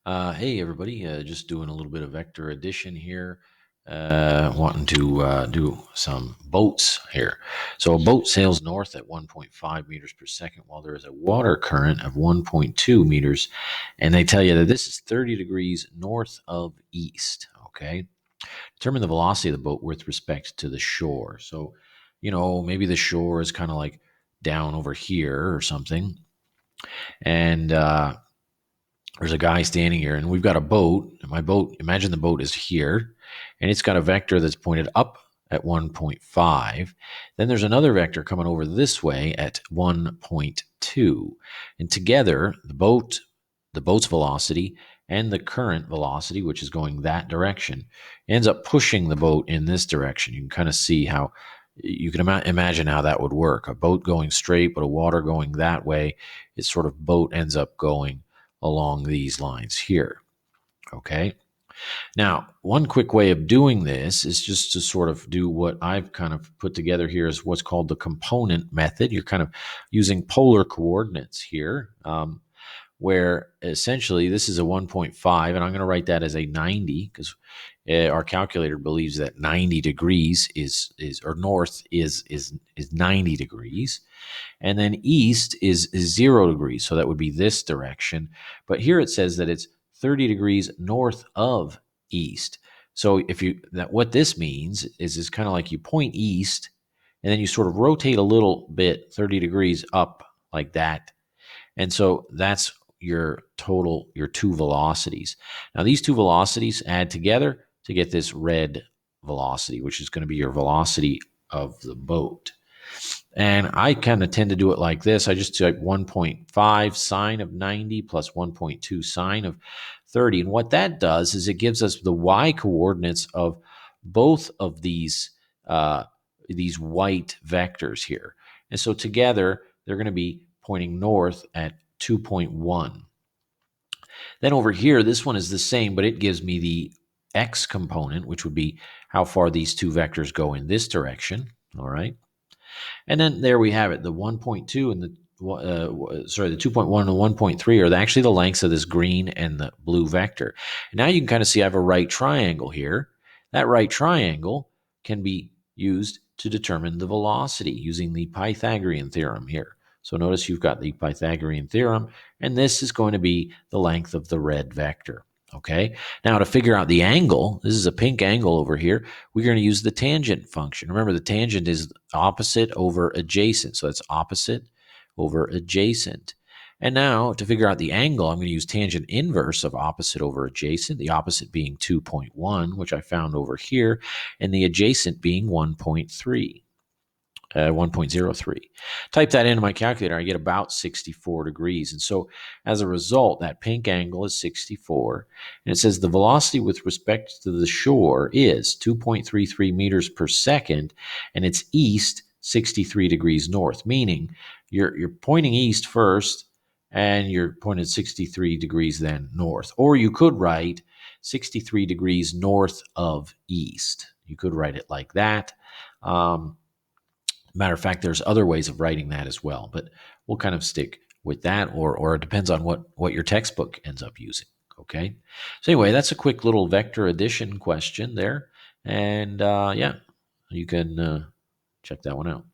Hey everybody, just doing a little bit of vector addition here. Wanting to do some boats here. So a boat sails north at 1.5 meters per second while there is a water current of 1.2 meters. And they tell you that this is 30 degrees north of east. Okay. Determine the velocity of the boat with respect to the shore. So, maybe the shore is kind of like down over here or something. And, there's a guy standing here, and we've got a boat. And my boat, imagine the boat is here, and it's got a vector that's pointed up at 1.5. Then there's another vector coming over this way at 1.2. And together, the boat's velocity, and the current velocity, which is going that direction, ends up pushing the boat in this direction. You can kind of see how you can imagine how that would work. A boat going straight, but a water going that way, its sort of boat ends up going along these lines here. Okay. Now, one quick way of doing this is just to sort of do what I've kind of put together here is what's called the component method. You're kind of using polar coordinates here, where essentially this is a 1.5, and I'm going to write that as a 90 because our calculator believes that 90 degrees is or north is 90 degrees. And then east is 0 degrees. So that would be this direction. But here it says that it's 30 degrees north of east. So what this means is it's kind of like you point east and then you sort of rotate a little bit 30 degrees up like that. And so that's your two velocities. Now these two velocities add together to get this red velocity, which is going to be your velocity of the boat. And I kind of tend to do it like this. I just take 1.5 sine of 90 plus 1.2 sine of 30. And what that does is it gives us the y coordinates of both of these white vectors here. And so together, they're going to be pointing north at 2.1. Then over here, this one is the same, but it gives me the x component, which would be how far these two vectors go in this direction. All right. And then there we have it. The 1.2 and the 2.1 and the 1.3 are actually the lengths of this green and the blue vector. And now you can kind of see I have a right triangle here. That right triangle can be used to determine the velocity using the Pythagorean theorem here. So notice you've got the Pythagorean theorem, and this is going to be the length of the red vector. Okay, now to figure out the angle, this is a pink angle over here, we're going to use the tangent function. Remember, the tangent is opposite over adjacent, so that's opposite over adjacent. And now to figure out the angle, I'm going to use tangent inverse of opposite over adjacent, the opposite being 2.1, which I found over here, and the adjacent being 1.3. 1.03. Type that into my calculator, I get about 64 degrees. And so as a result, that pink angle is 64. And it says the velocity with respect to the shore is 2.33 meters per second, and it's east 63 degrees north, meaning you're pointing east first, and you're pointed 63 degrees then north. Or you could write 63 degrees north of east. You could write it like that. Matter of fact, there's other ways of writing that as well, but we'll kind of stick with that, or it depends on what your textbook ends up using. Okay. So anyway, that's a quick little vector addition question there, and yeah, you can check that one out.